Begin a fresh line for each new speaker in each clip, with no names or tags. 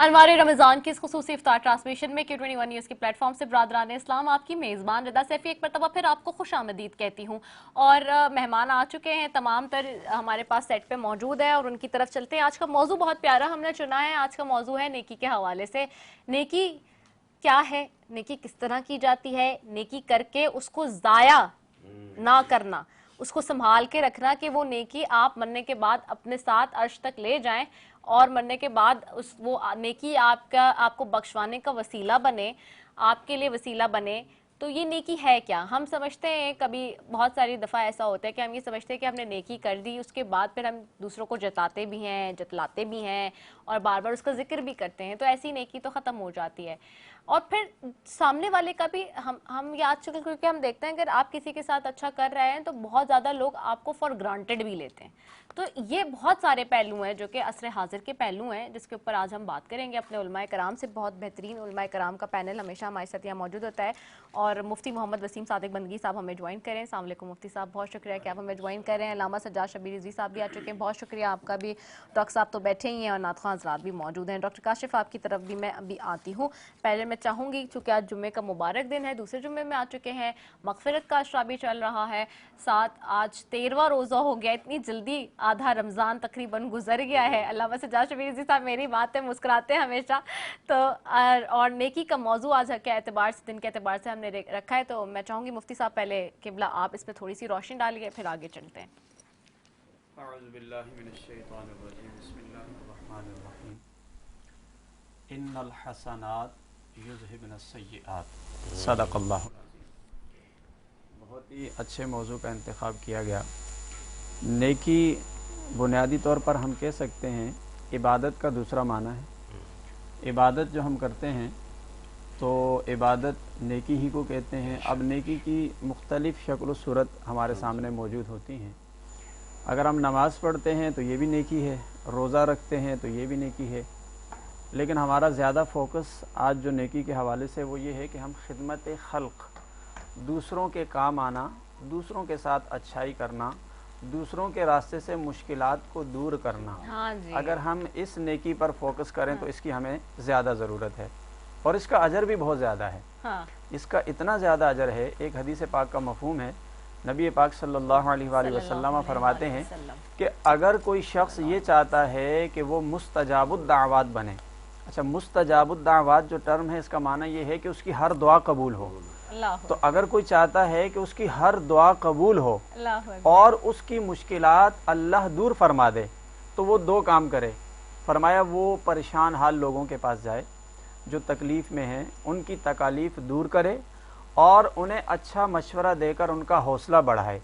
انوار رمضان کی اس خصوصی افطار ٹرانسمیشن میں Q21 نیوز کی پلیٹ فارم سے برادران اسلام آپ کی میزبان رضا سیفی ایک مرتبہ پھر آپ کو خوش آمدید کہتی ہوں، اور مہمان آ چکے ہیں تمام تر ہمارے پاس سیٹ پہ موجود ہیں اور ان کی طرف چلتے ہیں۔ آج کا موضوع بہت پیارا ہم نے چنا ہے، آج کا موضوع ہے نیکی کے حوالے سے۔ نیکی کیا ہے، نیکی کس طرح کی جاتی ہے، نیکی کر کے اس کو ضائع نہ کرنا، اس کو سنبھال کے رکھنا کہ وہ نیکی آپ مرنے کے بعد اپنے ساتھ عرش تک لے جائیں اور مرنے کے بعد وہ نیکی آپ کو بخشوانے کا وسیلہ بنے، آپ کے لیے وسیلہ بنے۔ تو یہ نیکی ہے کیا؟ ہم سمجھتے ہیں کبھی بہت ساری دفعہ ایسا ہوتا ہے کہ ہم یہ سمجھتے ہیں کہ ہم نے نیکی کر دی، اس کے بعد پھر ہم دوسروں کو جتاتے بھی ہیں، جتلاتے بھی ہیں اور بار بار اس کا ذکر بھی کرتے ہیں، تو ایسی نیکی تو ختم ہو جاتی ہے۔ اور پھر سامنے والے کا بھی ہم یاد چکے، کیونکہ ہم دیکھتے ہیں اگر آپ کسی کے ساتھ اچھا کر رہے ہیں تو بہت زیادہ لوگ آپ کو فار گرانٹیڈ بھی لیتے ہیں۔ تو یہ بہت سارے پہلو ہیں جو کہ عصر حاضر کے پہلو ہیں جس کے اوپر آج ہم بات کریں گے اپنے علماء کرام سے۔ بہت بہترین علماء کرام کا پینل ہمیشہ ہمارے ساتھ یہاں موجود ہوتا ہے، اور مفتی محمد وسیم صادق بندگی صاحب ہمیں جوائن کریں۔ السلام علیکم مفتی صاحب، بہت شکریہ کہ آپ ہمیں جوائن کر رہے ہیں۔ علامہ سجاد شبیر رضوی صاحب بھی آ چکے ہیں، بہت شکریہ آپ کا بھی۔ ڈاکٹر صاحب تو بیٹھے ہی ہیں اور نعت خواں حضرات بھی موجود ہیں۔ ڈاکٹر کاشف آپ کی طرف بھی میں ابھی آتی ہوں۔ پہلے میں چاہوں گی چونکہ آج جمعے کا مبارک دن ہے، دوسرے جمعے میں آ چکے ہیں، مغفرت کا عشرہ بھی چل رہا ہے، ساتھ آج 13واں روزہ ہو گیا، اتنی جلدی آدھا رمضان تقریباً گزر گیا ہے۔ علامہ سجاد شبیر رضوی صاحب میری بات ہے مسکراتے ہیں ہمیشہ، تو اور نیکی کا موضوع آج کے اعتبار سے، دن کے اعتبار سے ہم نے رکھا ہے، تو میں چاہوں گی مفتی صاحب پہلے قبلہ آپ اس پہ تھوڑی سی روشنی ڈالیے، پھر آگے چلتے ہیں۔
اعوذ باللہ من الشیطان الرجیم، بسم اللہ الرحمن الرحیم۔ ان الحسنات یذہبن السیئات، صدق اللہ العظیم۔ بہت ہی اچھے موضوع کا انتخاب کیا گیا۔ نیکی بنیادی طور پر ہم کہہ سکتے ہیں عبادت کا دوسرا معنی ہے۔ عبادت جو ہم کرتے ہیں تو عبادت نیکی ہی کو کہتے ہیں۔ اب نیکی کی مختلف شکل و صورت ہمارے سامنے موجود ہوتی ہیں۔ اگر ہم نماز پڑھتے ہیں تو یہ بھی نیکی ہے، روزہ رکھتے ہیں تو یہ بھی نیکی ہے، لیکن ہمارا زیادہ فوکس آج جو نیکی کے حوالے سے وہ یہ ہے کہ ہم خدمت خلق، دوسروں کے کام آنا، دوسروں کے ساتھ اچھائی کرنا، دوسروں کے راستے سے مشکلات کو دور کرنا۔ اگر ہم اس نیکی پر فوکس کریں تو اس کی ہمیں زیادہ ضرورت ہے، اور اس کا اجر بھی بہت زیادہ ہے۔ اس کا اتنا زیادہ اجر ہے، ایک حدیث پاک کا مفہوم ہے، نبی پاک صلی اللہ علیہ وآلہ وسلم فرماتے ہیں کہ اگر کوئی شخص یہ چاہتا ہے کہ وہ مستجاب الدعوات بنے، اچھا مستجاب الدعوات جو ٹرم ہے اس کا معنی یہ ہے کہ اس کی ہر دعا قبول ہو، تو اگر کوئی چاہتا ہے کہ اس کی ہر دعا قبول ہو اور اس کی مشکلات اللہ دور فرما دے تو وہ دو کام کرے۔ فرمایا وہ پریشان حال لوگوں کے پاس جائے جو تکلیف میں ہیں، ان کی تکالیف دور کرے اور انہیں اچھا مشورہ دے کر ان کا حوصلہ بڑھائے،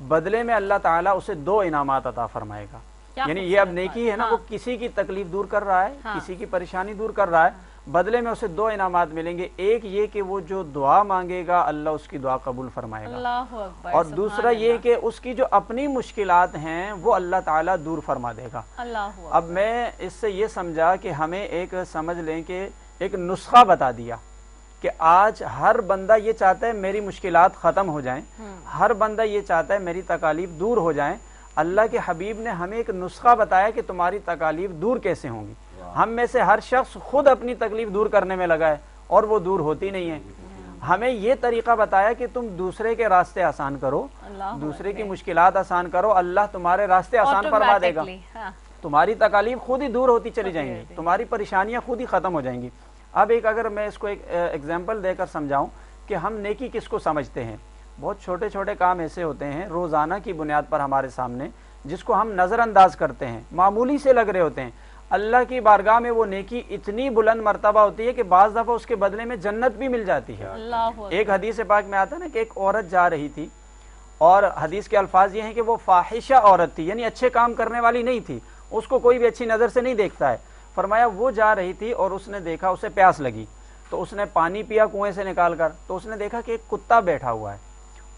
بدلے میں اللہ تعالیٰ اسے دو انعامات عطا فرمائے گا۔ یعنی یہ اب نیکی ہے نا، وہ کسی کی تکلیف دور کر رہا ہے، کسی کی پریشانی دور کر رہا ہے، بدلے میں اسے دو انعامات ملیں گے۔ ایک یہ کہ وہ جو دعا مانگے گا اللہ اس کی دعا قبول فرمائے گا، اور دوسرا یہ کہ اس کی جو اپنی مشکلات ہیں وہ اللہ تعالیٰ دور فرما دے گا۔ اب میں اس سے یہ سمجھا کہ ہمیں ایک سمجھ لیں کہ ایک نسخہ بتا دیا کہ آج ہر بندہ یہ چاہتا ہے میری مشکلات ختم ہو جائیں، ہر بندہ یہ چاہتا ہے میری تکالیف دور ہو جائیں۔ اللہ کے حبیب نے ہمیں ایک نسخہ بتایا کہ تمہاری تکالیف دور کیسے ہوں گی۔ ہم میں سے ہر شخص خود اپنی تکلیف دور کرنے میں لگا ہے اور وہ دور ہوتی نہیں ہے۔ ہمیں یہ طریقہ بتایا کہ تم دوسرے کے راستے آسان کرو، دوسرے کی مشکلات آسان کرو، اللہ تمہارے راستے آسان فرما دے گا، تمہاری تکالیف خود ہی دور ہوتی چلی جائیں گی، تمہاری پریشانیاں خود ہی ختم ہو جائیں گی۔ اب ایک اگر میں اس کو ایک ایگزامپل دے کر سمجھاؤں کہ ہم نیکی کس کو سمجھتے ہیں، بہت چھوٹے چھوٹے کام ایسے ہوتے ہیں روزانہ کی بنیاد پر ہمارے سامنے جس کو ہم نظر انداز کرتے ہیں، معمولی سے لگ رہے ہوتے ہیں، اللہ کی بارگاہ میں وہ نیکی اتنی بلند مرتبہ ہوتی ہے کہ بعض دفعہ اس کے بدلے میں جنت بھی مل جاتی ہے۔ ایک حدیث پاک میں آتا ہے نا کہ ایک عورت جا رہی تھی، اور حدیث کے الفاظ یہ ہیں کہ وہ فاحشہ عورت تھی، یعنی اچھے کام کرنے والی نہیں تھی، اس کو کوئی بھی اچھی نظر سے نہیں دیکھتا ہے۔ فرمایا وہ جا رہی تھی اور اس نے دیکھا اسے پیاس لگی، تو اس نے پانی پیا کنویں سے نکال کر، تو اس نے دیکھا کہ ایک کتا بیٹھا ہوا ہے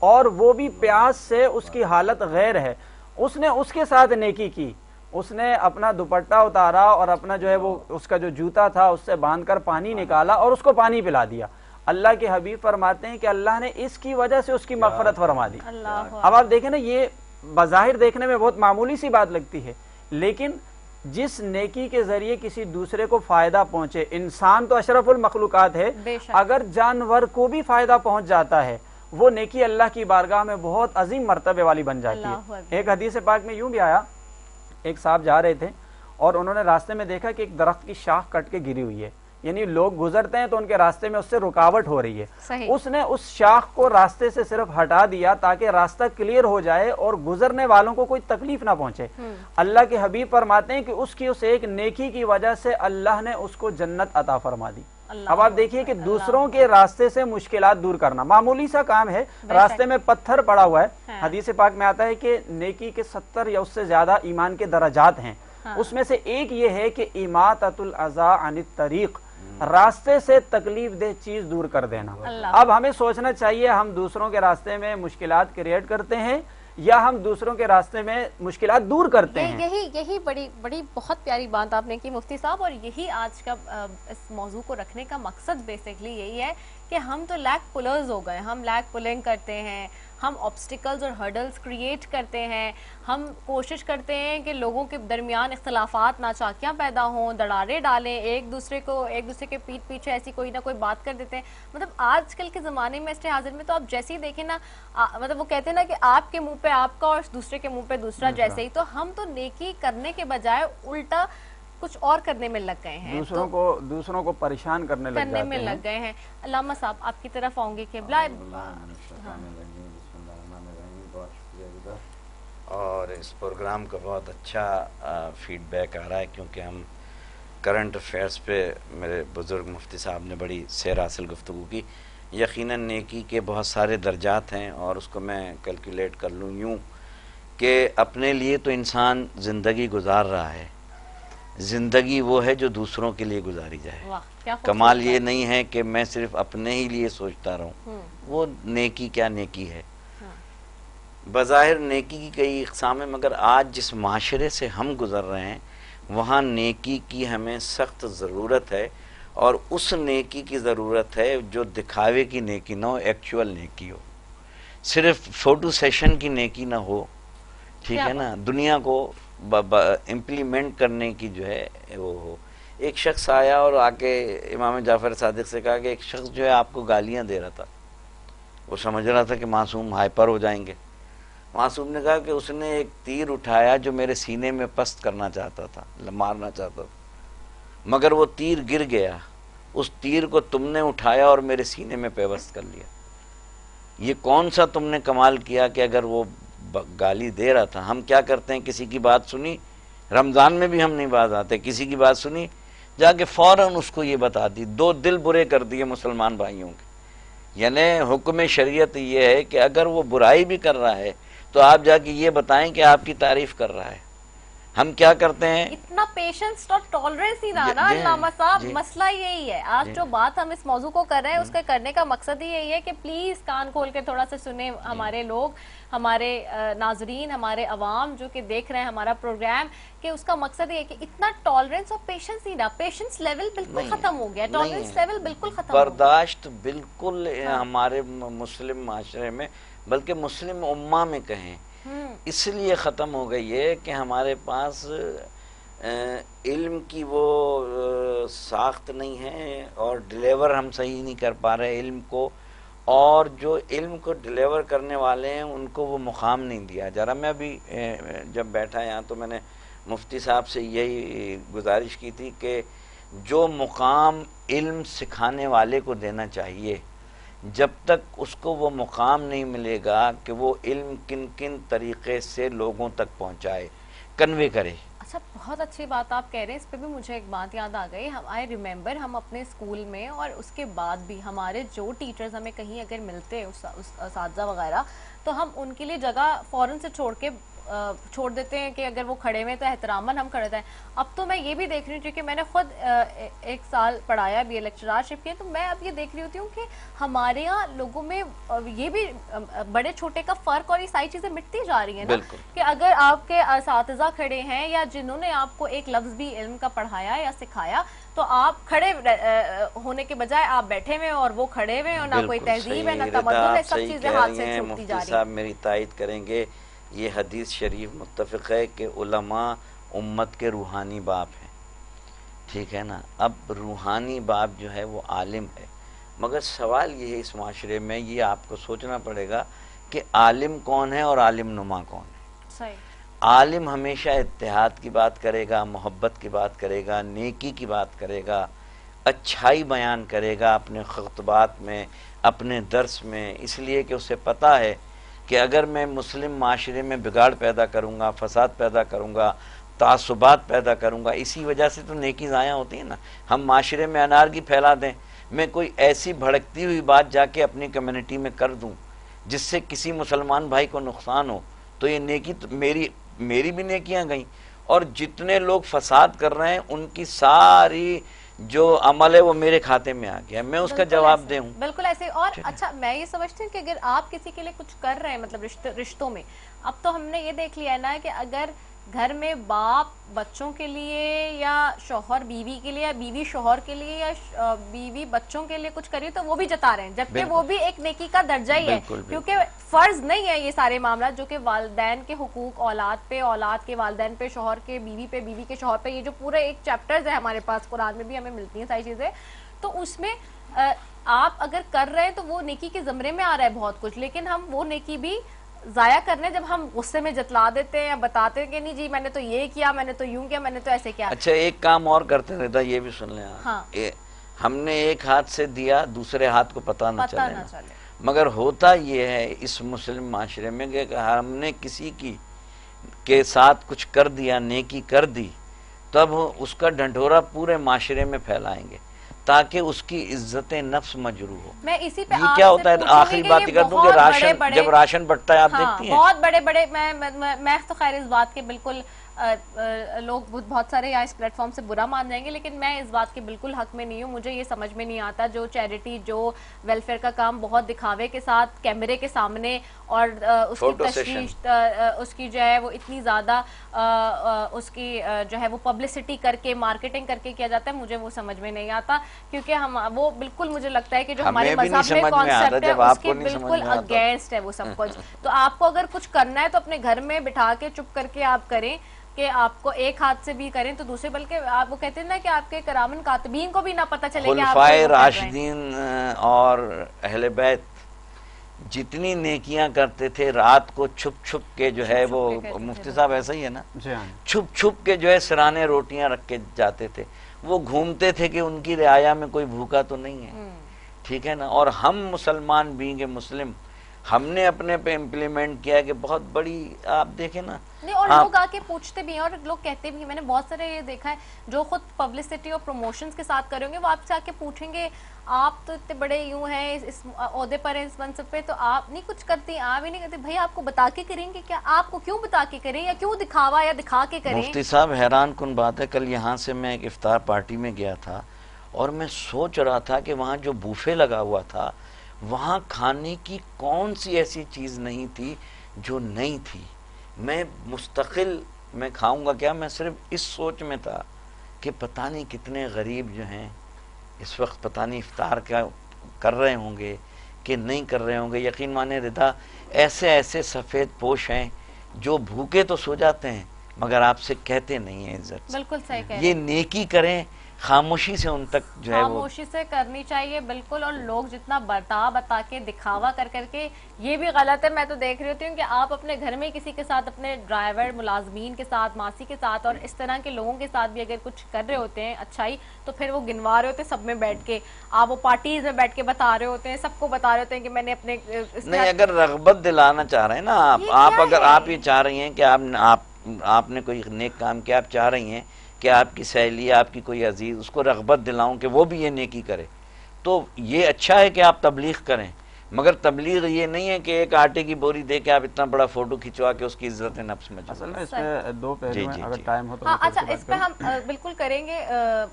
اور وہ بھی پیاس سے اس کی حالت غیر ہے۔ اس نے اس کے ساتھ نیکی کی، اس نے اپنا دوپٹہ اتارا اور اپنا جو ہے وہ اس کا جو جوتا تھا اس سے باندھ کر پانی نکالا اور اس کو پانی پلا دیا۔ اللہ کے حبیب فرماتے ہیں کہ اللہ نے اس کی وجہ سے اس کی مغفرت فرما دی۔ اب آپ دیکھیں نا، یہ بظاہر دیکھنے میں بہت معمولی سی بات لگتی ہے، لیکن جس نیکی کے ذریعے کسی دوسرے کو فائدہ پہنچے. انسان تو اشرف المخلوقات ہے, اگر جانور کو بھی فائدہ پہنچ جاتا ہے وہ نیکی اللہ کی بارگاہ میں بہت عظیم مرتبے والی بن جاتی ہے. ایک حدیث پاک میں یوں بھی آیا, ایک صاحب جا رہے تھے اور انہوں نے راستے میں دیکھا کہ ایک درخت کی شاخ کٹ کے گری ہوئی ہے, یعنی لوگ گزرتے ہیں تو ان کے راستے میں اس سے رکاوٹ ہو رہی ہے. اس نے اس شاخ کو راستے سے صرف ہٹا دیا تاکہ راستہ کلیئر ہو جائے اور گزرنے والوں کو کوئی تکلیف نہ پہنچے. اللہ کے حبیب فرماتے ہیں کہ اس کی اس ایک نیکی کی وجہ سے اللہ نے اس کو جنت عطا فرما دی. اب آپ دیکھیے کہ دوسروں کے راستے سے مشکلات دور کرنا معمولی سا کام ہے. راستے میں پتھر پڑا ہوا ہے, حدیث پاک میں آتا ہے کہ نیکی کے 70 یا اس سے زیادہ ایمان کے درجات ہیں. اس میں سے ایک یہ ہے کہ اماطۃ الاذی عن الطریق, راستے سے تکلیف دہ چیز دور کر دینا. اب ہمیں سوچنا چاہیے ہم دوسروں کے راستے میں مشکلات کریٹ کرتے ہیں یا ہم دوسروں کے راستے میں مشکلات دور کرتے ہیں.
یہی بڑی بہت پیاری بات آپ نے کی مفتی صاحب, اور یہی آج کا اس موضوع کو رکھنے کا مقصد بیسکلی یہی ہے کہ ہم تو لیگ پلرز ہو گئے, ہم لیگ پلنگ کرتے ہیں, ہم آبسٹیکلز اور ہرڈلز کریٹ کرتے ہیں, ہم کوشش کرتے ہیں کہ لوگوں کے درمیان اختلافات ناچاکیاں پیدا ہوں, دڑارے ڈالیں, ایک دوسرے کے پیٹھ پیچھے ایسی کوئی نہ کوئی بات کر دیتے ہیں. مطلب آج کل کے زمانے میں اس حاضر میں تو آپ جیسے ہی دیکھیں نا, مطلب وہ کہتے ہیں نا کہ آپ کے منہ پہ آپ کا اور دوسرے کے منہ پہ دوسرا جیسے ہی, تو ہم تو نیکی کرنے کے بجائے الٹا کچھ اور کرنے میں لگ گئے ہیں,
دوسروں کو پریشان کرنے میں
لگ گئے ہیں. علامہ صاحب آپ کی طرف آؤں گے. قبلہ
اور اس پروگرام کا بہت اچھا فیڈ بیک آ رہا ہے, کیونکہ ہم کرنٹ افیئرس پہ میرے بزرگ مفتی صاحب نے بڑی سیر حاصل گفتگو کی. یقیناً نیکی کے بہت سارے درجات ہیں, اور اس کو میں کیلکولیٹ کر لوں یوں کہ اپنے لیے تو انسان زندگی گزار رہا ہے, زندگی وہ ہے جو دوسروں کے لیے گزاری جائے. کمال یہ نہیں ہے کہ میں صرف اپنے ہی لیے سوچتا رہوں, وہ نیکی کیا نیکی ہے. بظاہر نیکی کی کئی اقسام ہیں, مگر آج جس معاشرے سے ہم گزر رہے ہیں وہاں نیکی کی ہمیں سخت ضرورت ہے, اور اس نیکی کی ضرورت ہے جو دکھاوے کی نیکی نہ ہو, ایکچول نیکی ہو, صرف فوٹو سیشن کی نیکی نہ ہو, ٹھیک ہے نا, دنیا کو امپلیمنٹ کرنے کی جو ہے وہ ہو. ایک شخص آیا اور آ کے امام جعفر صادق سے کہا کہ ایک شخص جو ہے آپ کو گالیاں دے رہا تھا, وہ سمجھ رہا تھا کہ معصوم ہائپر ہو جائیں گے. معصوم نے کہا کہ اس نے ایک تیر اٹھایا جو میرے سینے میں پست کرنا چاہتا تھا, مارنا چاہتا تھا, مگر وہ تیر گر گیا. اس تیر کو تم نے اٹھایا اور میرے سینے میں پیوست کر لیا. یہ کون سا تم نے کمال کیا کہ اگر وہ گالی دے رہا تھا, ہم کیا کرتے ہیں, کسی کی بات سنی, رمضان میں بھی ہم نہیں باز آتے, کسی کی بات سنی جا کے فوراً اس کو یہ بتا دی, 2 دل برے کر دیے مسلمان بھائیوں کے. یعنی حکم شریعت یہ ہے کہ اگر وہ برائی بھی کر رہا ہے تو آپ جا کے یہ بتائیں کہ آپ کی تعریف کر رہا ہے. ہم کیا کرتے ہیں,
اتنا پیشنس اور ٹالرنس ہی رہا نا علامہ صاحب. مسئلہ یہی ہے, آج جو بات ہم اس موضوع کو کر رہے ہیں اس کے کرنے کا مقصد ہی یہی ہے کہ پلیز کان کھول کے تھوڑا سا سنیں ہمارے لوگ, ہمارے ناظرین, ہمارے عوام جو کہ دیکھ رہے ہیں ہمارا پروگرام, کہ اس کا مقصد یہ ہے کہ اتنا ٹالرنس اور پیشنس ہی رہا. پیشنس لیول بالکل ختم ہو گیا, ٹالرنس لیول بالکل ختم ہو گیا.
برداشت بالکل ہمارے مسلم معاشرے میں, بلکہ مسلم امہ میں کہیں, اس لیے ختم ہو گئی ہے کہ ہمارے پاس علم کی وہ ساخت نہیں ہے, اور ڈیلیور ہم صحیح نہیں کر پا رہے علم کو, اور جو علم کو ڈیلیور کرنے والے ہیں ان کو وہ مقام نہیں دیا جا رہا. میں ابھی جب بیٹھا یہاں تو میں نے مفتی صاحب سے یہی گزارش کی تھی کہ جو مقام علم سکھانے والے کو دینا چاہیے, جب تک اس کو وہ مقام نہیں ملے گا کہ وہ علم کن کن طریقے سے لوگوں تک پہنچائے, کنوے کرے.
اچھا, بہت اچھی بات آپ کہہ رہے ہیں, اس پہ بھی مجھے ایک بات یاد آ گئی. آئی ریممبر ہم اپنے اسکول میں اور اس کے بعد بھی ہمارے جو ٹیچرز ہمیں کہیں اگر ملتے اساتذہ وغیرہ, تو ہم ان کے لیے جگہ فوراً سے چھوڑ دیتے ہیں کہ اگر وہ کھڑے ہوئے تو احتراماً ہم کھڑے ہیں. اب تو میں یہ بھی دیکھ رہی ہوں, کیونکہ میں نے خود 1 سال پڑھایا بھی, لیکچرارشپ کی, تو میں اب یہ دیکھ رہی ہوتی ہوں کہ ہمارے یہاں لوگوں میں یہ بھی بڑے چھوٹے کا فرق اور یہ ساری چیزیں مٹتی جا رہی ہیں نا, کہ اگر آپ کے اساتذہ کھڑے ہیں یا جنہوں نے آپ کو ایک لفظ بھی علم کا پڑھایا یا سکھایا, تو آپ کھڑے ہونے کے بجائے آپ بیٹھے ہوئے اور وہ کھڑے ہوئے, اور نہ کوئی تہذیب ہے نہ تمدن ہے, سب چیزیں ہاتھ سے چھوٹتی جا رہی ہیں.
صاحب میری تائید کریں گے, یہ حدیث شریف متفق ہے کہ علماء امت کے روحانی باپ ہیں، ٹھیک ہے نا. اب روحانی باپ جو ہے وہ عالم ہے، مگر سوال یہ ہے اس معاشرے میں، یہ آپ کو سوچنا پڑے گا کہ عالم کون ہے اور عالم نما کون ہے.
صحیح.
عالم ہمیشہ اتحاد کی بات کرے گا، محبت کی بات کرے گا، نیکی کی بات کرے گا، اچھائی بیان کرے گا اپنے خطبات میں، اپنے درس میں، اس لیے کہ اسے پتہ ہے کہ اگر میں مسلم معاشرے میں بگاڑ پیدا کروں گا، فساد پیدا کروں گا، تعصبات پیدا کروں گا، اسی وجہ سے تو نیکی ضائع ہوتی ہے نا. ہم معاشرے میں انارکی پھیلا دیں، میں کوئی ایسی بھڑکتی ہوئی بات جا کے اپنی کمیونٹی میں کر دوں جس سے کسی مسلمان بھائی کو نقصان ہو، تو یہ نیکی تو میری بھی نیکیاں گئیں، اور جتنے لوگ فساد کر رہے ہیں ان کی ساری جو عمل ہے وہ میرے کھاتے میں آ گیا، میں اس کا جواب دے ہوں.
بالکل ایسے. اور اچھا میں یہ سمجھتی ہوں کہ اگر آپ کسی کے لیے کچھ کر رہے ہیں مطلب رشتوں میں، اب تو ہم نے یہ دیکھ لیا ہے نا کہ اگر گھر میں باپ بچوں کے لیے یا شوہر بیوی کے لیے یا بیوی شوہر کے لیے یا بیوی بچوں کے لیے کچھ کری تو وہ بھی جتا رہے ہیں، جبکہ وہ بھی ایک نیکی کا درجہ ہی ہے، کیونکہ فرض نہیں ہے یہ سارے معاملات جو کہ والدین کے حقوق اولاد پہ، اولاد کے والدین پہ، شوہر کے بیوی پہ، بیوی کے شوہر پہ، یہ جو پورے ایک چیپٹرز ہیں ہمارے پاس قرآن میں بھی ہمیں ملتی ہیں ساری چیزیں. تو اس میں آپ اگر کر رہے ہیں تو وہ نیکی کے زمرے میں آ رہا ہے بہت کچھ، لیکن ہم وہ نیکی بھی ضائع کرنے جب ہم غصے میں جتلا دیتے ہیں یا بتاتے ہیں کہ نہیں جی میں نے تو یہ کیا، میں نے تو یوں کیا، میں نے تو ایسے کیا.
اچھا ایک کام اور کرتے رہتا، یہ بھی سن لیں آپ.
ہاں.
ہم نے ایک ہاتھ سے دیا، دوسرے ہاتھ کو پتہ نہ
پتہ
چلے
نہ
نا.
چلے.
مگر ہوتا یہ ہے اس مسلم معاشرے میں کہ ہم نے کسی کی کے ساتھ کچھ کر دیا، نیکی کر دی، تب اس کا ڈھنڈورا پورے معاشرے میں پھیلائیں گے تاکہ اس کی عزت نفس مجروح ہو.
میں اسی پہ
یہ کیا ہوتا ہے، آخری بات کر دوں کہ راشن، جب راشن بٹتا ہے آپ دیکھتی ہیں
بہت بڑے بڑے، میں تو خیر اس بات کے بالکل لوگ بہت سارے یہاں اس پلیٹ فارم سے برا مان جائیں گے، لیکن میں اس بات کے بالکل حق میں نہیں ہوں. مجھے یہ سمجھ میں نہیں آتا جو چیریٹی، جو ویلفیئر کا کام بہت دکھاوے کے ساتھ کیمرے کے سامنے اور اس کی تشویش، اس کی جو ہے وہ اتنی زیادہ اس کی جو ہے وہ پبلسٹی کر کے مارکیٹنگ کر کے کیا جاتا ہے، مجھے وہ سمجھ میں نہیں آتا، کیونکہ ہم وہ بالکل مجھے لگتا ہے کہ جو ہمارے مذہب میں کانسیپٹ ہے اس کے بالکل اگینسٹ ہے وہ سب کچھ. تو آپ کو اگر کچھ کرنا ہے تو اپنے گھر میں بٹھا کے چپ کر کے آپ کریں، کہ آپ کو ایک ہاتھ سے بھی کریں تو دوسرے، بلکہ آپ وہ کہتے ہیں نا کہ آپ کے کرامن کاتبین کو بھی نہ پتہ چلے کہ آپ
خلفائے راشدین اور اہل بیت جتنی نیکیاں کرتے تھے رات کو چھپ چھپ کے جو ہے وہ، مفتی صاحب ایسا ہی ہے نا، چھپ چھپ کے جو ہے سرانے روٹیاں رکھ کے جاتے تھے. وہ گھومتے تھے کہ ان کی رعایا میں کوئی بھوکا تو نہیں ہے، ٹھیک ہے نا. اور ہم مسلمان بینگ مسلم ہم نے اپنے پہ امپلیمنٹ کیا کہ بہت بڑی، آپ دیکھیں نا.
نہیں، اور لوگ آ کے پوچھتے بھی ہیں اور لوگ کہتے بھی ہیں، میں نے بہت سارے یہ دیکھا ہے جو خود پبلسٹی اور پروموشنز کے ساتھ کریں گے، وہ آپ سے آ کے پوچھیں گے آپ تو اتنے بڑے یوں ہیں، اس عہدے پر ہیں، اس منصب پہ، تو آپ نہیں کچھ کرتی، آپ ہی نہیں کرتے. بھائی آپ کو بتا کے کریں گے کیا؟ آپ کو کیوں بتا کے کریں، یا کیوں دکھاوا یا دکھا کے کریں؟
مفتی صاحب حیران کن بات ہے، کل یہاں سے میں ایک افطار پارٹی میں گیا تھا اور میں سوچ رہا تھا کہ وہاں جو بوفے لگا ہوا تھا وہاں کھانے کی کون سی ایسی چیز نہیں تھی جو نہیں تھی. میں مستقل میں کھاؤں گا کیا، میں صرف اس سوچ میں تھا کہ پتہ نہیں کتنے غریب جو ہیں اس وقت پتہ نہیں افطار کیا کر رہے ہوں گے کہ نہیں کر رہے ہوں گے. یقین مانے رضا، ایسے ایسے سفید پوش ہیں جو بھوکے تو سو جاتے ہیں مگر آپ سے کہتے نہیں ہیں عزت.
بالکل صحیح کہہ رہے ہیں.
یہ نیکی کریں، خاموشی سے ان تک جو ہے وہ
خاموشی سے کرنی چاہیے بالکل. اور لوگ جتنا بتا کے دکھاوا کر کے، یہ بھی غلط ہے. میں تو دیکھ رہی ہوتی ہوں کہ آپ اپنے گھر میں کسی کے ساتھ، اپنے ڈرائیور، ملازمین کے ساتھ، ماسی کے ساتھ اور اس طرح کے لوگوں کے ساتھ بھی اگر کچھ کر رہے ہوتے ہیں اچھائی، تو پھر وہ گنوا رہے ہوتے ہیں سب میں بیٹھ کے، آپ وہ پارٹیز میں بیٹھ کے بتا رہے ہوتے ہیں، سب کو بتا رہے ہوتے ہیں کہ میں نے اپنے
نہیں. اگر رغبت دلانا چاہ رہے ہیں نا آپ اگر آپ یہ چاہ رہی ہیں کہ آپ نے کوئی نیک کام کیا، آپ چاہ رہی ہیں کہ آپ کی سہیلی، آپ کی کوئی عزیز، اس کو رغبت دلاؤں کہ وہ بھی یہ نیکی کرے، تو یہ اچھا ہے کہ آپ تبلیغ کریں. مگر تبلیغ یہ نہیں ہے کہ ایک آٹے کی بوری دے کے آپ اتنا بڑا فوٹو کھنچوا کے اس کی عزت نفس میں.
اصل میں اس پہ دو پہلو ہیں، اگر ٹائم ہو تو
اچھا اس پہ ہم بالکل کریں گے.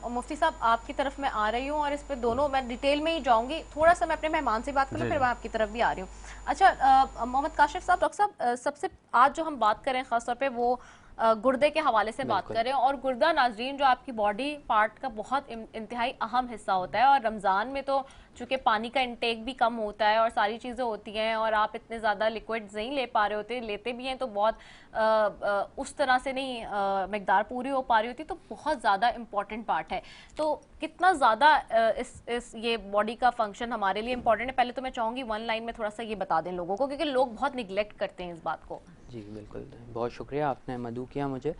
مفتی صاحب آپ کی طرف میں آ رہی ہوں اور اس پہ دونوں میں ڈیٹیل میں ہی جاؤں گی. تھوڑا سا میں اپنے مہمان سے بات کروں پھر میں آپ کی طرف بھی آ رہی ہوں. اچھا محمد کاشف صاحب، ڈاکٹر صاحب سب سے آج جو ہم بات کریں خاص طور پہ وہ گردے کے حوالے سے بات کریں. اور گردہ ناظرین جو آپ کی باڈی پارٹ کا بہت انتہائی اہم حصہ ہوتا ہے، اور رمضان میں تو چونکہ پانی کا انٹیک بھی کم ہوتا ہے اور ساری چیزیں ہوتی ہیں اور آپ اتنے زیادہ لیکوڈز نہیں لے پا رہے ہوتے, لیتے بھی ہیں تو بہت اس طرح سے نہیں مقدار پوری ہو پا رہی ہوتی, تو بہت زیادہ امپورٹنٹ پارٹ ہے. تو کتنا زیادہ اس یہ باڈی کا فنکشن ہمارے لیے امپورٹنٹ ہے, پہلے تو میں چاہوں گی ون لائن میں تھوڑا سا یہ بتا دیں لوگوں کو, کیونکہ لوگ بہت نگلیکٹ کرتے ہیں اس بات کو.
جی بالکل, بہت شکریہ آپ نے مدعو کیا مجھے.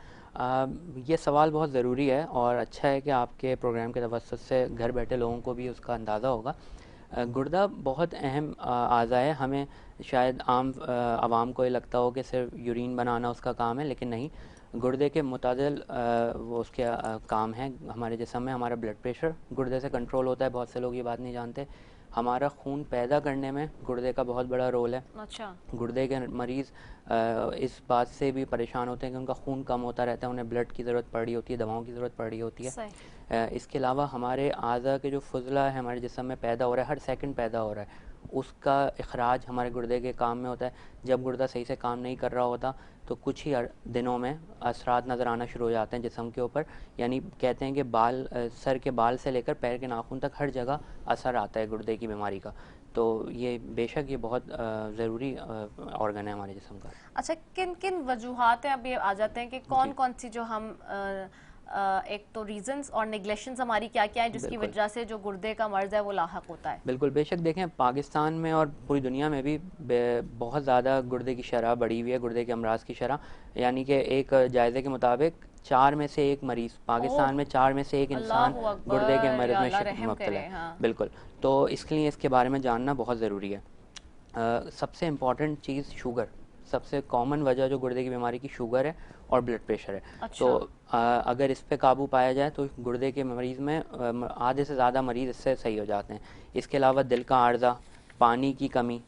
یہ سوال بہت ضروری ہے اور اچھا ہے کہ آپ کے پروگرام کے توسط سے گھر بیٹھے لوگوں کو بھی اس کا اندازہ ہوگا. گردہ بہت اہم اعضاء ہے. ہمیں شاید عام عوام کو یہ لگتا ہو کہ صرف یورین بنانا اس کا کام ہے, لیکن نہیں, گردے کے متعدل وہ اس کے کام ہیں ہمارے جسم میں. ہمارا بلڈ پریشر گردے سے کنٹرول ہوتا ہے, بہت سے لوگ یہ بات نہیں جانتے. ہمارا خون پیدا کرنے میں گردے کا بہت بڑا رول ہے.
اچھا.
گردے کے مریض اس بات سے بھی پریشان ہوتے ہیں کہ ان کا خون کم ہوتا رہتا ہے, انہیں بلڈ کی ضرورت پڑ رہی ہوتی ہے, دواؤں کی ضرورت پڑ رہی ہوتی ہے. اس کے علاوہ ہمارے اعضاء کے جو فضلہ ہے ہمارے جسم میں پیدا ہو رہا ہے, ہر سیکنڈ پیدا ہو رہا ہے, اس کا اخراج ہمارے گردے کے کام میں ہوتا ہے. جب گردہ صحیح سے کام نہیں کر رہا ہوتا تو کچھ ہی دنوں میں اثرات نظر آنا شروع ہو جاتے ہیں جسم کے اوپر. یعنی کہتے ہیں کہ بال, سر کے بال سے لے کر پیر کے ناخن تک ہر جگہ اثر آتا ہے گردے کی بیماری کا. تو یہ بے شک یہ بہت ضروری آرگن ہے ہمارے جسم کا.
اچھا, کن کن وجوہات ہیں, اب یہ آ جاتے ہیں کہ کون کون سی جو ہم ایک تو ریزنز اور نیگلیشنز ہماری کیا کیا ہے جس کی وجہ سے جو گردے کا مرض ہے وہ لاحق ہوتا ہے.
بالکل بے شک. دیکھیں پاکستان میں اور پوری دنیا میں بھی بہت زیادہ گردے کی شرح بڑھی ہوئی ہے, گردے کے امراض کی شرح. یعنی کہ ایک جائزے کے مطابق 4 میں سے 1 مریض پاکستان میں, 4 میں سے 1 انسان گردے کے مرض میں مبتلا ہے. بالکل. تو اس کے لیے اس کے بارے میں جاننا بہت ضروری ہے. سب سے امپورٹنٹ چیز شوگر, سب سے کامن وجہ جو گردے کی بیماری کی شوگر ہے اور بلڈ پریشر ہے. تو اگر اس پہ قابو پایا جائے تو گردے کے مریض میں آدھے سے زیادہ مریض اس سے صحیح ہو جاتے ہیں. اس کے علاوہ دل کا عارضہ, پانی کی کمی,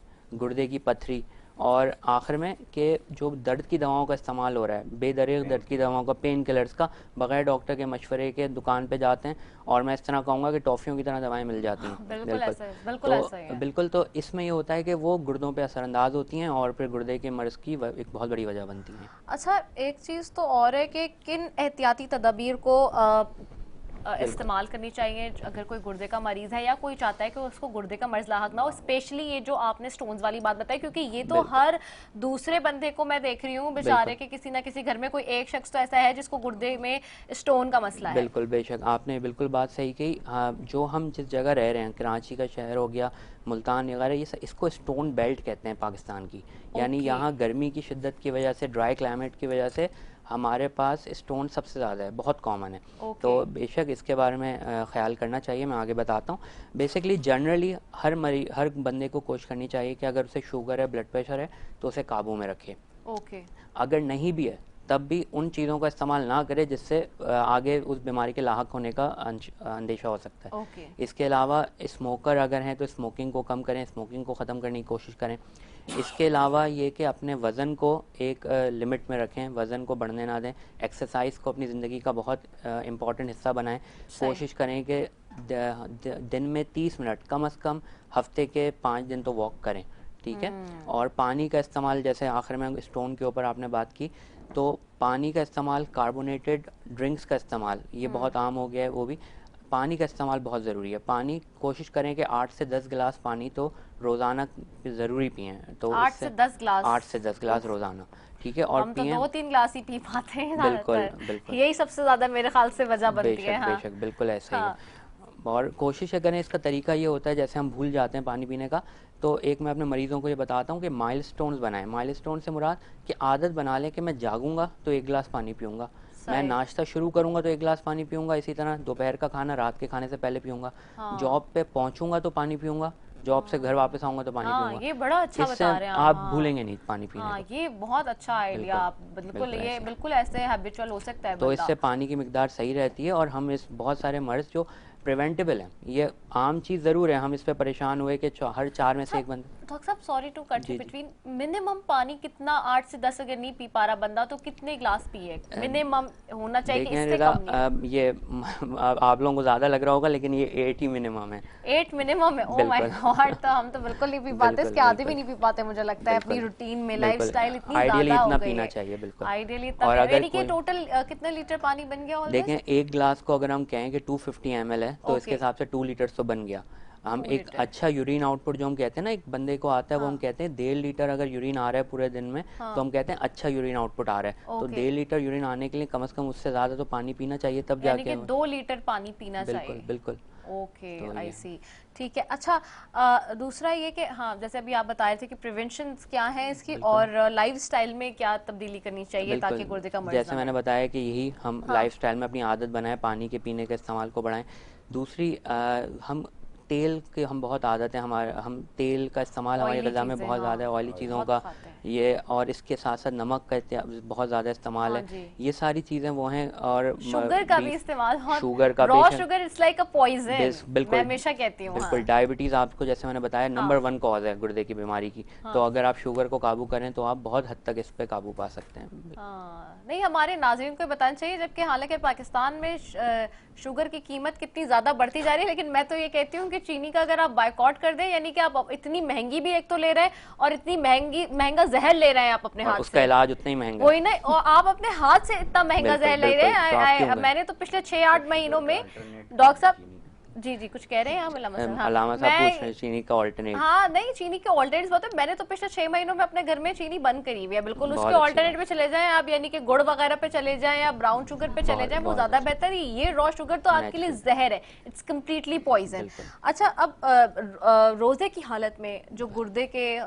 گردے کی پتھری, اور آخر میں کہ جو درد کی دواؤں کا استعمال ہو رہا ہے, بے دریغ درد کی دواؤں کا, پین کلرز کا, بغیر ڈاکٹر کے مشورے کے دکان پہ جاتے ہیں اور میں اس طرح کہوں گا کہ ٹافیوں کی طرح دوائیں مل جاتی ہیں. بالکل. تو اس میں یہ ہوتا ہے کہ وہ گردوں پہ اثر انداز ہوتی ہیں اور پھر گردے کے مرض کی ایک بہت بڑی وجہ بنتی ہیں.
اچھا, ایک چیز تو اور ہے کہ کن احتیاطی تدابیر کو استعمال کرنی چاہیے اگر کوئی گردے کا مریض ہے یا کوئی چاہتا ہے کہ اس کو گردے کا مرض لاحق نہ ہو, اسپیشلی یہ جو آپ نے سٹونز والی بات بتائی, کیونکہ یہ تو ہر دوسرے بندے کو میں دیکھ رہی ہوں بیچارے کہ کسی نہ کسی گھر میں کوئی ایک شخص تو ایسا ہے جس کو گردے میں سٹون کا مسئلہ ہے.
بالکل بے شک, آپ نے بالکل بات صحیح کہی. جو ہم جس جگہ رہ رہے ہیں, کراچی کا شہر ہو گیا, ملتان وغیرہ, یہ اس کو سٹون بیلٹ کہتے ہیں پاکستان کی. یعنی یہاں گرمی کی شدت کی وجہ سے, ڈرائی کلائمیٹ کی وجہ سے ہمارے پاس اسٹون سب سے زیادہ ہے, بہت کامن ہے. تو بے شک اس کے بارے میں خیال کرنا چاہیے. میں آگے بتاتا ہوں. بیسکلی جنرلی ہر بندے کو کوشش کرنی چاہیے کہ اگر اسے شوگر ہے, بلڈ پریشر ہے, تو اسے قابو میں رکھے. اگر نہیں بھی ہے تب بھی ان چیزوں کا استعمال نہ کرے جس سے آگے اس بیماری کے لاحق ہونے کا اندیشہ ہو سکتا ہے. اس کے علاوہ اسموکر اگر ہیں تو اسموکنگ کو کم کریں, اسموکنگ کو ختم کرنے کی کوشش کریں. اس کے علاوہ یہ کہ اپنے وزن کو ایک لمٹ میں رکھیں, وزن کو بڑھنے نہ دیں. ایکسرسائز کو اپنی زندگی کا بہت امپورٹنٹ حصہ بنائیں. کوشش کریں کہ دن میں 30 منٹ کم از کم, ہفتے کے 5 دن تو واک کریں. ٹھیک ہے. اور پانی کا استعمال, جیسے آخر میں اسٹون کے اوپر آپ نے بات کی, تو پانی کا استعمال, کاربونیٹڈ ڈرنکس کا استعمال, یہ بہت عام ہو گیا ہے. وہ بھی پانی کا استعمال بہت ضروری ہے. پانی کوشش کریں کہ 8 سے 10 گلاس پانی تو روزانہ ضروری پئیں. تو
8 سے 10
گلاس روزانہ. ٹھیک ہے. اور
ہم تو 2-3 گلاس ہی پی پاتے ہیں.
بالکل
یہی سب سے زیادہ میرے خیال سے وجہ بنتی ہے.
بے شک بالکل ایسا ہی ہے. اور کوشش کریں, اس کا طریقہ یہ ہوتا ہے جیسے ہم بھول جاتے ہیں پانی پینے کا, تو ایک میں اپنے مریضوں کو یہ بتاتا ہوں کہ مائل سٹونز بنائیں. مائل سٹون سے مراد کہ عادت بنا لیں کہ میں جاگوں گا تو 1 گلاس پانی پیوں گا, میں ناشتہ شروع کروں گا تو 1 گلاس پانی پیوں گا, اسی طرح دوپہر کا کھانا رات کے کھانے سے پہلے پیوں گا, جاب پہ پہنچوں گا تو پانی پیوں گا, جاب سے گھر واپس آؤں گا تو پانی پیوں گا.
یہ بڑا اچھا بتا رہے ہیں
آپ بھولیں گے نہیں پانی پینے کو.
یہ بہت اچھا آئیڈیا. بالکل یہ بالکل ایسے ہیبیچول ہو سکتا ہے.
تو اس سے پانی کی مقدار صحیح رہتی ہے. اور ہم اس بہت سارے مرض جو پریونٹیبل ہیں, یہ عام چیز ضرور ہے, ہم اس پہ پریشان ہوئے کہ ہر 4 میں سے 1 بندہ.
ڈاکٹر صاحب sorry to cut you between, minimum پانی کتنا 8 سے 10 اگر نہیں پی پا رہا بندہ تو کتنے گلاس پیے منیمم ہونا چاہیے کہ اس سے کم نہیں؟
یہ آپ لوگوں کو زیادہ لگ رہا ہوگا لیکن یہ 8 ہی منیمم ہے.
8 منیمم ہے. او مائی گاڈ. تو ہم تو بالکل نہیں پی پاتے, اس کے آدھے بھی نہیں پی پاتے مجھے لگتا ہے. اپنی روٹین میں لائف سٹائل اتنی زیادہ ہو گئی ہے.
اتنا پینا چاہیے بالکل.
آئیڈیلی اتنا. یعنی کہ ٹوٹل کتنے لیٹر پانی بن گیا؟
دیکھیں 1 گلاس کو اگر ہم کہیں کہ 250 ml ہے تو اس کے حساب سے 2 لیٹرز تو بن گیا. ہم
2
ایک
لیٹر.
اچھا یورین آؤٹ پٹ جو ہم کہتے ہیں نا ایک بندے کو آتا ہے وہ ہم کہتے ہیں 1.5 لیٹر اگر یورین آ رہا ہے پورے دن میں تو ہم کہتے ہیں اچھا یورین آؤٹ پٹ آ رہا ہے. تو 1.5 لیٹر یورین آنے کے لیے کم از کم اس سے زیادہ تو پانی پینا چاہیے تب جا
یعنی
کے.
کہ 2 لیٹر پانی پینا چاہیے.
بالکل بالکل.
اوکے آئی سی. ٹھیک ہے. اچھا دوسرا یہ کہ ہاں جیسے ابھی آپ بتا رہے تھے کہ پریونشن کیا ہے اس کی اور لائف سٹائل میں کیا تبدیلی کرنی چاہیے تاکہ گردے کا مرض
جیسے
نہ
میں نے
ہو.
بتایا کہ یہی ہم لائف سٹائل میں اپنی عادت بنائیں, پانی کے پینے کے استعمال کو بڑھائیں. دوسری ہم تیل کے ہم بہت عادت ہے ہمارے, ہم تیل کا استعمال ہماری غذا میں بہت زیادہ ہے, آئلی چیزوں کا یہ, اور اس کے ساتھ ساتھ نمک کا بہت زیادہ استعمال ہے. یہ ساری چیزیں وہ ہیں. اور
شوگر کا بھی استعمال,
شوگر کا
raw sugar it's like a poison, میں ہمیشہ کہتی ہوں.
بالکل ڈائبٹیز آپ کو جیسے میں نے بتایا نمبر 1 کاز ہے گردے کی بیماری کی, تو اگر آپ شوگر کو قابو کریں تو آپ بہت حد تک اس پہ قابو پا سکتے ہیں.
نہیں ہمارے ناظرین کو بتانا چاہیے, جبکہ حالانکہ پاکستان میں شوگر کی قیمت کتنی زیادہ بڑھتی جا رہی ہے, لیکن میں تو یہ کہتی ہوں کہ چینی کا اگر آپ بائیکاٹ کر دیں, یعنی کہ آپ اتنی مہنگی بھی ایک تو لے رہے ہیں اور اتنی مہنگا زہر لے رہے ہیں آپ اپنے ہاتھ سے,
اس کا علاج اتنا ہی مہنگا,
وہی نا, اور آپ اپنے ہاتھ سے اتنا مہنگا زہر لے رہے ہیں. میں نے تو پچھلے 6-8 مہینوں میں ڈاکٹر صاحب جی کچھ کہہ رہے ہیں
علامہ صاحب پوچھ رہے ہیں چینی کا آلٹرنیٹ.
ہاں نہیں چینی کے آلٹرنیٹس بہت ہیں. میں نے تو پچھلے 6 مہینوں میں اپنے گھر میں چینی بند کری ہوئی ہے بالکل. اس کے آلٹرنیٹ پہ چلے جائیں آپ, یعنی کہ گڑ وغیرہ پہ چلے جائیں یا براؤن شوگر پہ چلے جائیں, وہ زیادہ بہتر ہے. یہ را شوگر تو آپ کے لیے زہر ہے, اٹس کمپلیٹلی پوائزن. اچھا اب روزے کی حالت میں جو گردے کے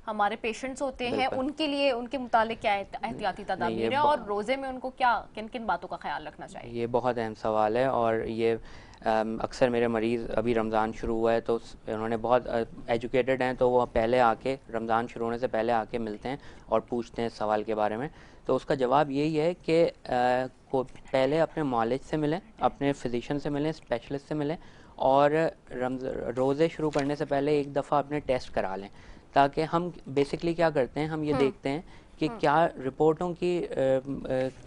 ہمارے پیشنٹس ہوتے ہیں ان کے لیے ان کے متعلق کیا احتیاطی تدابیر ہیں, اور روزے میں ان کو کیا کن کن باتوں کا خیال رکھنا چاہیے؟
یہ بہت اہم سوال ہے, اور یہ اکثر میرے مریض ابھی رمضان شروع ہوا ہے تو انہوں نے بہت ایجوکیٹڈ ہیں, تو وہ پہلے آ کے رمضان شروع ہونے سے پہلے آ کے ملتے ہیں اور پوچھتے ہیں اس سوال کے بارے میں. تو اس کا جواب یہی ہے کہ پہلے اپنے معالج سے ملیں, اپنے فزیشین سے ملیں, اسپیشلسٹ سے ملیں, اور روزے شروع کرنے سے پہلے ایک دفعہ اپنے ٹیسٹ کرا لیں, تاکہ ہم بیسکلی کیا کرتے ہیں, ہم یہ دیکھتے ہیں کہ کیا رپورٹوں کی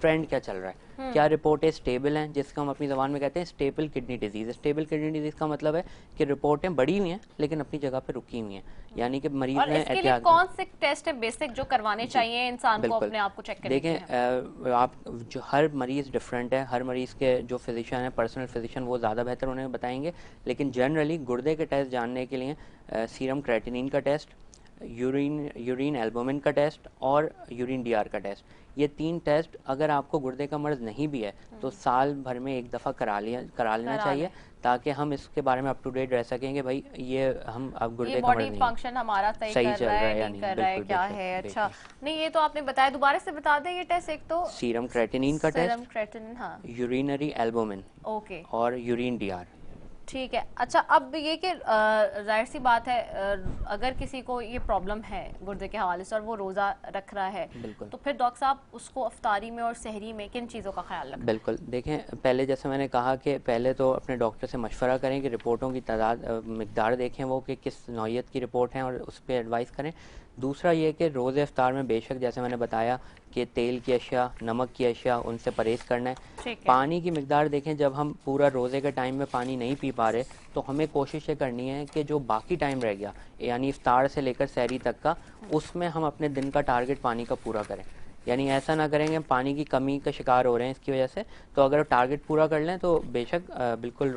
ٹرینڈ کیا چل رہا ہے, کیا رپورٹیں اسٹیبل ہیں, جس کو ہم اپنی زبان میں کہتے ہیں stable kidney disease. Stable kidney disease کا مطلب ہے کہ رپورٹیں بڑی ہوئی ہیں لیکن اپنی جگہ پہ رکی ہوئی ہیں, یعنی کہ مریض نے
اس کے لیے کون سے ٹیسٹ ہیں بیسک جو کروانے چاہیے انسان کو اپنے آپ کو چیک کرنے کے لیے؟
دیکھیں آپ جو ہر مریض ڈفرینٹ ہے, ہر مریض کے جو فزیشین ہیں پرسنل فزیشین وہ زیادہ بہتر انہیں بتائیں گے, لیکن جنرلی گردے کے ٹیسٹ جاننے کے لیے سیرم کریٹینین کا ٹیسٹ, یورین البومن کا ٹیسٹ اور یورین ڈی آر کا ٹیسٹ, یہ 3 ٹیسٹ اگر آپ کو گردے کا مرض نہیں بھی ہے تو سال بھر میں ایک دفعہ کرا لینا چاہیے, تاکہ ہم اس کے بارے میں اپ ٹو ڈیٹ رہ سکیں کہ بھائی یہ ہم اب گردے کا مرض نہیں,
باڈی فنکشن ہمارا صحیح کر رہا ہے نہیں کر رہا ہے کیا ہے. اچھا نہیں یہ تو آپ نے بتایا, دوبارہ سے بتا دیں یہ ٹیسٹ. ایک تو
سیرم کریٹینین کا ٹیسٹ,
سیرم کریٹینین, ہاں,
یورینری البومن,
اوکے,
اور یورین ڈی آر.
ٹھیک ہے. اچھا اب یہ کہ ظاہر سی بات ہے اگر کسی کو یہ پرابلم ہے گردے کے حوالے سے اور وہ روزہ رکھ رہا ہے, تو پھر ڈاکٹر صاحب اس کو افطاری میں اور سحری میں کن چیزوں کا خیال رکھنا؟
بالکل دیکھیں, پہلے جیسے میں نے کہا کہ پہلے تو اپنے ڈاکٹر سے مشورہ کریں کہ رپورٹوں کی مقدار دیکھیں وہ کہ کس نوعیت کی رپورٹ ہیں اور اس پہ ایڈوائز کریں. دوسرا یہ کہ روزہ افطار میں بے شک جیسے میں نے بتایا کہ تیل کی اشیاء, نمک کی اشیاء, ان سے پرہیز کرنا ہے. پانی کی مقدار دیکھیں, جب ہم پورا روزے کے ٹائم میں پانی نہیں پی پا رہے تو ہمیں کوشش یہ کرنی ہے کہ جو باقی ٹائم رہ گیا یعنی افطار سے لے کر سحری تک کا, اس میں ہم اپنے دن کا ٹارگٹ پانی کا پورا کریں. یعنی ایسا نہ کریں گے پانی کی کمی کا شکار ہو رہے ہیں اس کی وجہ سے, تو اگر ٹارگٹ پورا کر لیں تو بے شک بالکل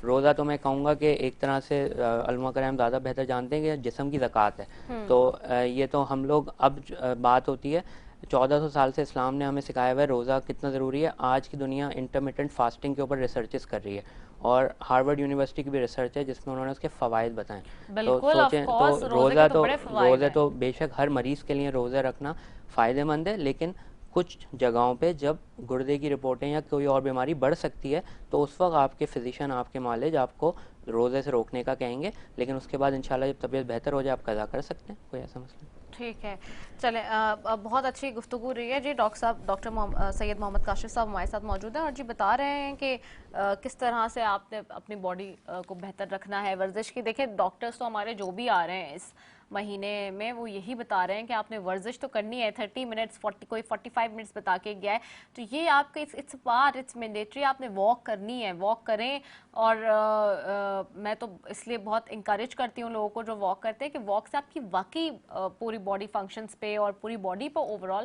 روزہ تو میں کہوں گا کہ ایک طرح سے علماء کرام زیادہ بہتر جانتے ہیں کہ جسم کی زکوٰۃ ہے. تو یہ تو ہم لوگ اب بات ہوتی ہے 1400 سال سے اسلام نے ہمیں سکھایا ہوا ہے روزہ کتنا ضروری ہے. آج کی دنیا انٹرمیٹنٹ فاسٹنگ کے اوپر ریسرچز کر رہی ہے, اور ہارورڈ یونیورسٹی کی بھی ریسرچ ہے جس میں انہوں نے اس کے فوائد بتائیں. تو سوچیں تو روزہ تو بے شک ہر مریض کے لیے روزہ رکھنا فائدہ مند ہے, لیکن کچھ جگہوں پہ جب گردے کی رپورٹیں یا کوئی اور بیماری بڑھ سکتی ہے تو اس وقت آپ کے فزیشین, آپ کے معالج آپ کو روزے سے روکنے کا کہیں گے, لیکن اس کے بعد انشاءاللہ جب طبیعت بہتر ہو جائے آپ قضا کر سکتے ہیں, کوئی ایسا مسئلہ نہیں.
ٹھیک ہے, چلیں بہت اچھی گفتگو رہی ہے جی. ڈاکٹر صاحب ڈاکٹر سید محمد کاشف صاحب ہمارے ساتھ موجود ہیں اور جی بتا رہے ہیں کہ کس طرح سے آپ نے اپنی باڈی کو بہتر رکھنا ہے. ورزش کی دیکھیں ڈاکٹرز تو ہمارے جو بھی آ رہے ہیں اس مہینے میں وہ یہی بتا رہے ہیں کہ آپ نے ورزش تو کرنی ہے, 30 منٹس, کوئی 45 منٹس بتا کے گیا ہے, تو یہ آپ کے اٹس پارٹ, اٹس مینڈیٹری, آپ نے واک کرنی ہے, واک کریں. اور میں تو اس لیے بہت انکریج کرتی ہوں لوگوں کو جو واک کرتے ہیں کہ واک سے آپ کی واقعی پوری باڈی فنکشنز پہ اور پوری باڈی پہ اوور آل